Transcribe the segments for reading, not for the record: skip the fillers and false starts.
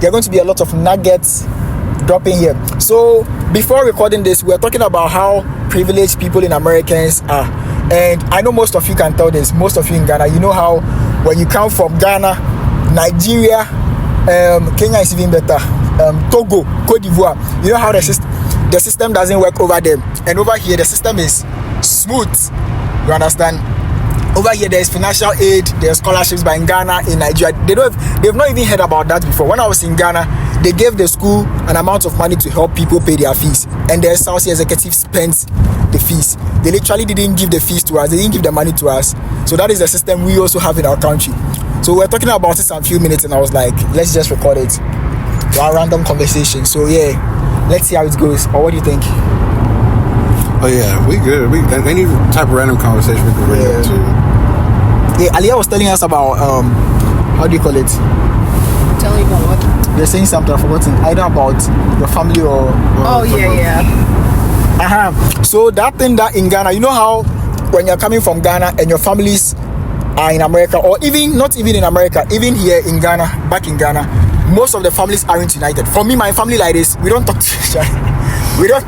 there are going to be a lot of nuggets dropping here. So before recording this, we are talking about how privileged people in Americans are, and I know most of you can tell this. Most of you in Ghana, you know how when you come from Ghana, Nigeria, Kenya is even better, Togo, Cote d'Ivoire, you know how the system doesn't work over there, and over here the system is smooth. You understand? Over here there is financial aid, there are scholarships, but in Ghana, in Nigeria, they've not even heard about that before. When I was in Ghana, they gave the school an amount of money to help people pay their fees, and the South executive spent the fees. They literally didn't give the fees to us, they didn't give the money to us. So that is the system we also have in our country. So we're talking about this in a few minutes, and I was like, let's just record it to our random conversation. So yeah, let's see how it goes. Or what do you think? Oh yeah, we good. Any type of random conversation we can bring up to. Yeah, Aliyah was telling us about how do you call it? Tell me about what? You're saying something I've forgotten. Either about your family or oh yeah. So that thing that in Ghana, you know how when you're coming from Ghana and your families are in America, or even not even in America, even here in Ghana, back in Ghana, most of the families aren't united. For me, my family like this, we don't talk to each other. We don't.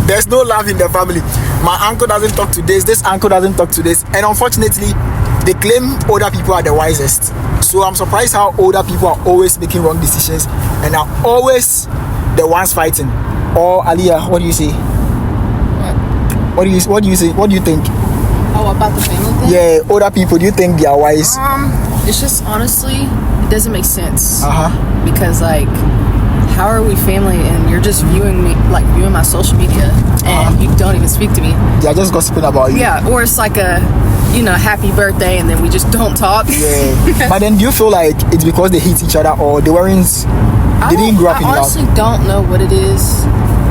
There's no love in the family. My uncle doesn't talk to this uncle doesn't talk to this, and unfortunately, they claim older people are the wisest. So I'm surprised how older people are always making wrong decisions and are always the ones fighting. Or Aliyah, what do you say? What do you say? What do you think? Oh, about the family thing? Yeah, older people. Do you think they are wise? It's just honestly, it doesn't make sense. Because like, how are we family and you're just viewing my social media and you don't even speak to me? They are just gossiping about you. Yeah, or it's like a, happy birthday and then we just don't talk. Yeah. But then do you feel like it's because they hate each other or they didn't grow up in love? I honestly don't know what it is.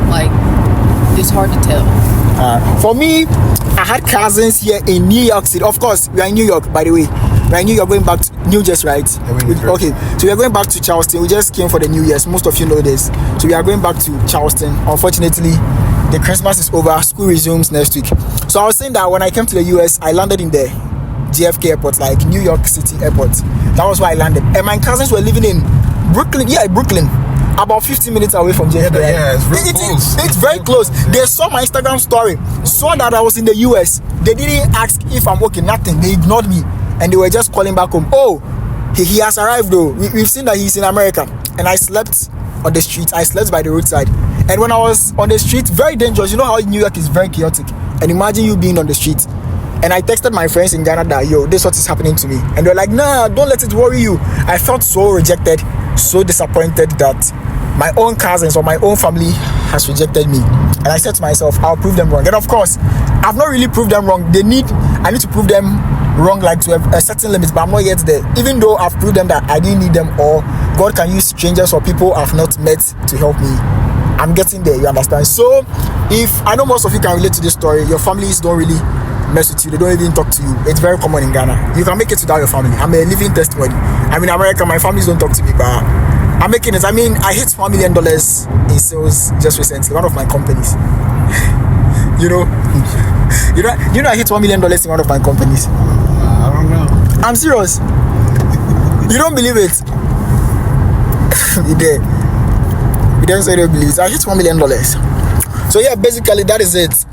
Like, it's hard to tell. For me, I had cousins here in New York City. Of course, we are in New York, by the way. We are in New York, going back to New Jersey, right? Okay, so we are going back to Charleston. We just came for the New Year's. Most of you know this. So we are going back to Charleston. Unfortunately, the Christmas is over. School resumes next week. So I was saying that when I came to the US, I landed in the JFK airport, like New York City airport. That was where I landed. And my cousins were living in Brooklyn. Yeah, Brooklyn. About 15 minutes away from JFK. Yeah, it's very close. They saw my Instagram story, saw that I was in the US. They didn't ask if I'm okay, nothing. They ignored me. And they were just calling back home. Oh, he has arrived though. We've seen that he's in America. And I slept on the street. I slept by the roadside. And when I was on the street, very dangerous. You know how New York is very chaotic. And imagine you being on the street. And I texted my friends in Ghana that, yo, this is what is happening to me. And they're like, nah, don't let it worry you. I felt so rejected, so disappointed that my own cousins or my own family has rejected me. And I said to myself, I'll prove them wrong. And of course, I've not really proved them wrong. I need to prove them wrong, like to a certain limit, but I'm not yet there. Even though I've proved them that I didn't need them, or God can use strangers or people I've not met to help me. I'm getting there, you understand? So, if I know most of you can relate to this story, your families don't really mess with you, they don't even talk to you. It's very common in Ghana. You can make it without your family. I'm a living testimony. I'm in America, my families don't talk to me, but I'm making it. I mean, I hit $1 million in sales just recently, one of my companies. You know, I hit $1 million in one of my companies. I don't know. I'm serious. You don't believe it? You did. You don't say you don't believe it. I hit $1 million. So yeah, basically that is it.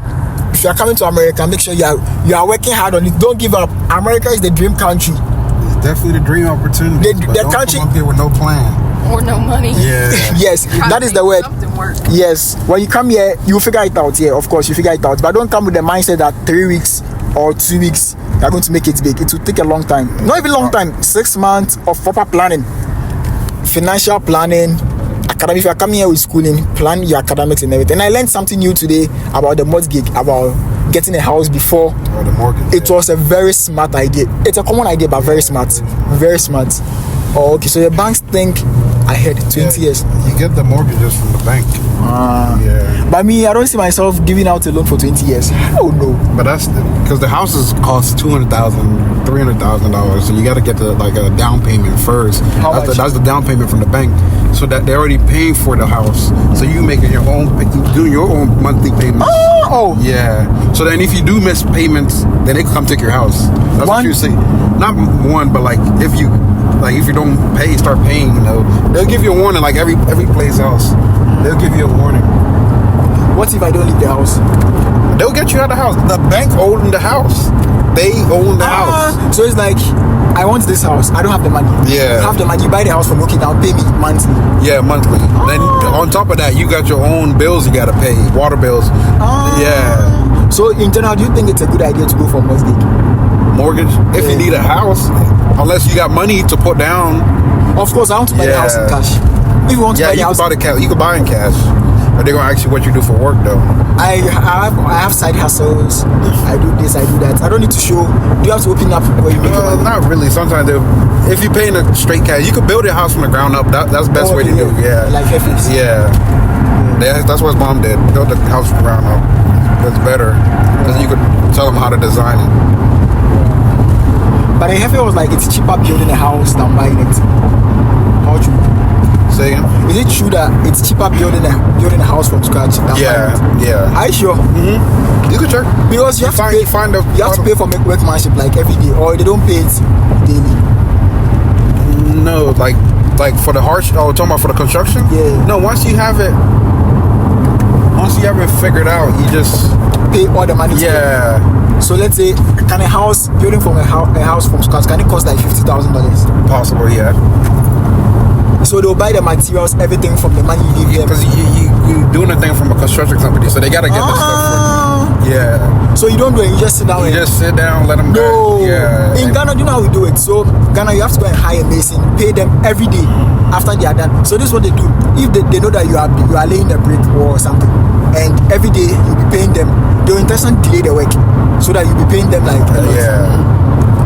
If you are coming to America, make sure you are working hard on it. Don't give up. America is the dream country. It's definitely the dream opportunity. The country come up here with no plan. Or no money. Yeah. Yes, that is the word. Work. Yes. When you come here, you figure it out. Yeah, of course, you figure it out. But don't come with the mindset that 3 weeks or 2 weeks you're going to make it big. It will take a long time. Not even long time. 6 months of proper planning, financial planning, academic. If you're coming here with schooling, plan your academics and everything. And I learned something new today about the mortgage, about getting a house before. Or the mortgage. It was a very smart idea. It's a common idea, but very smart. Very smart. Oh, okay, so the banks think ahead 20 years. You get the mortgages from the bank. Yeah. But me, I don't see myself giving out a loan for 20 years. Oh no. But that's because the houses cost $200,000, $300,000, so you got to get a down payment first. That's the down payment from the bank. So that they're already paying for the house. So you making your own, doing your own monthly payments. Oh. Yeah. So then if you do miss payments, then they come take your house. That's what you say. Not one, but like if you Like if you don't pay, start paying. You know, they'll give you a warning. Like every place else, they'll give you a warning. What if I don't leave the house? They'll get you out of the house. The bank owns the house. They own the house. So it's like, I want this house. I don't have the money. Yeah. You have the money. You buy the house from okay now. Pay me monthly. Yeah, monthly. Then on top of that, you got your own bills you gotta pay. Water bills. Yeah. So in general, do you think it's a good idea to go for mortgage? If you need a house, unless you got money to put down. Of course, I want to buy the house in cash. If you want to buy the house, you can buy in cash. But they're gonna ask you what you do for work, though. I have side hustles. I do this, I do that. I don't need to show. Do you have to open up where you make your money? Not really. Sometimes if you're paying a straight cash, you can build your house from the ground up. That's the best way to do it. Yeah. Like FX. Yeah. That's what his mom did. Build the house from the ground up. That's better. Because you could tell them how to design it. But I have it was like it's cheaper building a house than buying it. How true? Say again? Is it true that it's cheaper building a house from scratch than buying it? Yeah. Are you sure? Mm-hmm. You can check. Because you have to pay for workmanship like every day, or they don't pay it daily. No, like for the harsh. Oh, talking about for the construction? Yeah. No, once you have it figured out, you just pay all the money. Yeah. So let's say, can a house building from a house from scratch, can it cost like $50,000? Possible, yeah. So they'll buy the materials, everything from the money you give them. Because you doing a thing from a construction company, so they gotta get the stuff for you. Yeah. So you don't do it, you just sit down. Just sit down, let them go. Yeah. In Ghana, do you know how we do it? So Ghana, you have to go and hire a mason, pay them every day after they are done. So this is what they do. If they know that you are laying a brick or something, and every day you'll be paying them, they'll intentionally delay the work so that you'll be paying them like a lot. Yeah.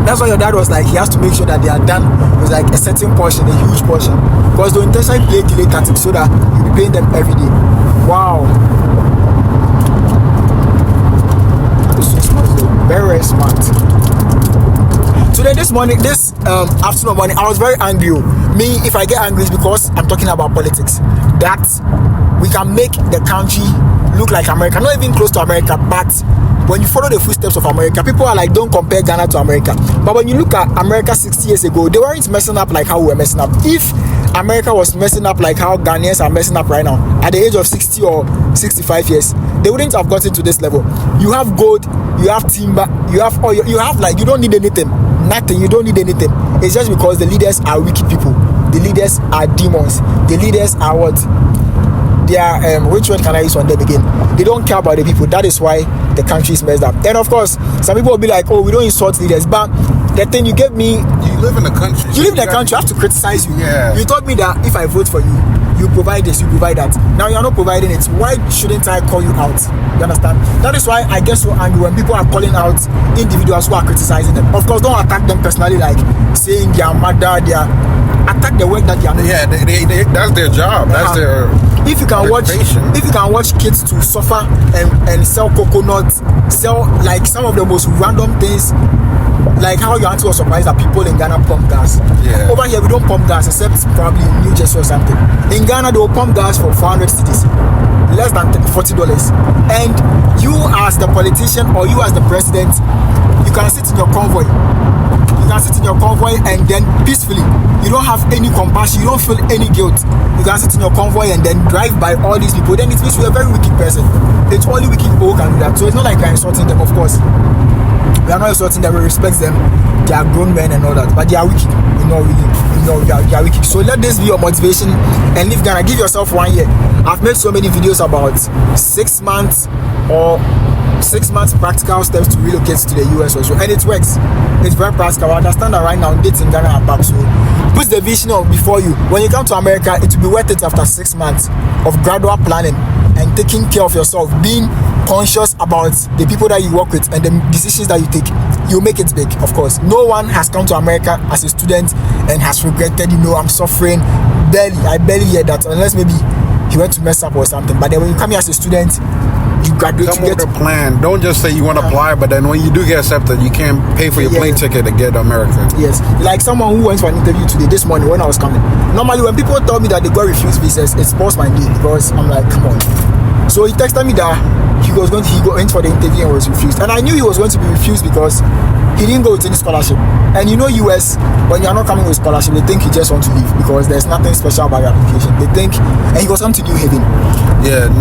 That's why your dad was like, he has to make sure that they are done with like a certain portion, a huge portion. Because they'll intentionally play delay tactics so that you'll be paying them every day. Wow. That is so smart, though. Very, very smart. Today, this afternoon morning, I was very angry. Me, if I get angry, it's because I'm talking about politics. That we can make the country look like America. Not even close to America, but when you follow the footsteps of America, people are like, don't compare Ghana to America. But when you look at America 60 years ago, they weren't messing up like how we were messing up. If America was messing up like how Ghanaians are messing up right now, at the age of 60 or 65 years, they wouldn't have gotten to this level. You have gold, you have timber, you have oil, you have like, you don't need anything. Nothing, you don't need anything. It's just because the leaders are wicked people. The leaders are demons. The leaders are what? They are, which word can I use on them again? They don't care about the people. That is why the country is messed up. And of course, some people will be like, oh, we don't insult leaders. But the thing you gave me... You live in the country. You live in the country, I have to criticize you. Yeah. You told me that if I vote for you, you provide this, you provide that. Now you're not providing it. Why shouldn't I call you out? You understand? That is why I get so angry when people are calling out individuals who are criticizing them. Of course, don't attack them personally, like saying they are murder, they are... Attack the work that they are doing. Yeah, they, that's their job. That's their... If you can watch kids to suffer and sell coconuts, sell like some of the most random things, like how your auntie was surprised that people in Ghana pump gas. Yeah. Over here we don't pump gas except probably in New Jersey or something. In Ghana they will pump gas for 400 cedis, less than $40. And you as the politician or you as the president, you can sit in your convoy. You can sit in your convoy and then peacefully, you don't have any compassion, you don't feel any guilt. You can sit in your convoy and then drive by all these people. Then it means you're a very wicked person. It's only wicked people who can do that. So it's not like we're insulting them, of course. We are not insulting them, we respect them. They are grown men and all that, but they are wicked. They are wicked. So let this be your motivation and leave Ghana. Give yourself 1 year. I've made so many videos about 6 months or 6 months practical steps to relocate to the US also, and it works. It's very practical. I understand that right now dates in Ghana are back, so put the vision of before you. When you come to America, it will be worth it after 6 months of gradual planning and taking care of yourself, being conscious about the people that you work with and the decisions that you take. You make it big, of course. No one has come to America as a student and has regretted, I'm suffering. I barely hear that, unless maybe he went to mess up or something. But then when you come here as a student, you graduate, come with a plan. Don't just say you want to apply, but then when you do get accepted, you can't pay for your plane ticket to get to America. Yes, like someone who went for an interview today, this morning when I was coming. Normally when people tell me that they got refused visas, it spoils my day because I'm like, come on. So he texted me that he went for the interview and was refused, and I knew he was going to be refused because he didn't go with any scholarship. And you know US, when you're not coming with scholarship, they think you just want to leave because there's nothing special about your application. They think, and he was coming to New Haven. Yeah.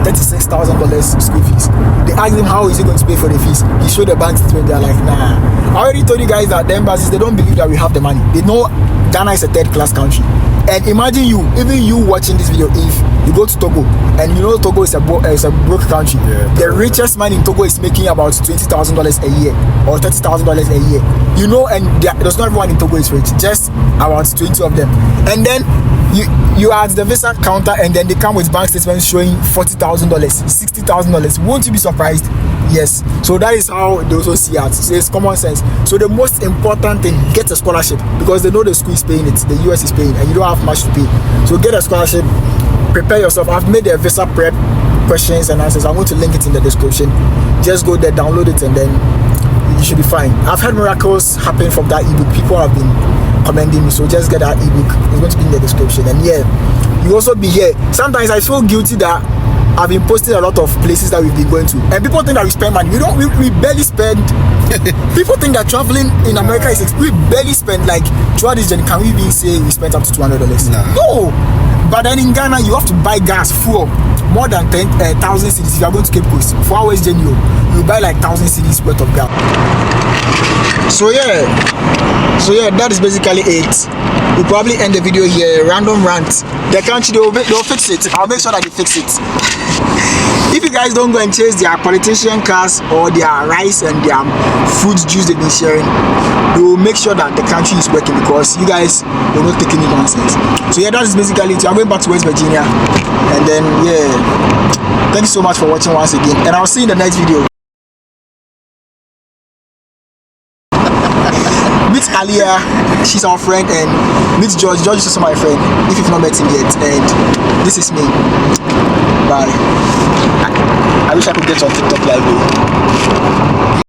$36,000 school fees. They asked him how is he going to pay for the fees. He showed the bank statement. They're like, nah. I already told you guys that the embassies, they don't believe that we have the money. They know Ghana is a third class country. And imagine even you watching this video, if you go to Togo and you know Togo is a broke country. The richest man in Togo is making about $20,000 a year or $30,000 a year. You know, and there's not everyone in Togo is rich, just about 20 of them. And then you are at the visa counter and then they come with bank statements showing $40,000, $60,000. Won't you be surprised? Yes. So that is how they also see it. So it's common sense. So the most important thing, get a scholarship because they know the school is paying it, the US is paying, and you don't have much to pay. So get a scholarship, prepare yourself. I've made a visa prep questions and answers. I'm going to link it in the description. Just go there, download it, and then you should be fine. I've had miracles happen from that ebook. People have been commending me, so just get that ebook. It's going to be in the description. And yeah, you also be here. Sometimes I feel guilty that I've been posting a lot of places that we've been going to, and people think that we spend money. We barely spend. People think that traveling in America is we barely spend. Like throughout this journey, can we even say we spent up to $200? No. But then in Ghana, you have to buy gas full more than 10,000 cedis. If you are going to Cape Coast 4 hours journey, you buy like 1,000 cedis worth of gas. So yeah, that is basically it. We'll probably end the video here. Random rant. The country, they'll fix it. I'll make sure that they fix it. If you guys don't go and chase their politician cars or their rice and their fruit juice they've been sharing, they will make sure that the country is working because you guys will not take any nonsense. So yeah, that is basically it. I'm going back to West Virginia, and then yeah, thank you so much for watching once again, and I'll see you in the next video. Meet Alia, she's our friend, and meet George. George is also my friend, if you've not met him yet. And this is me. Bye. I wish I could get on TikTok live though.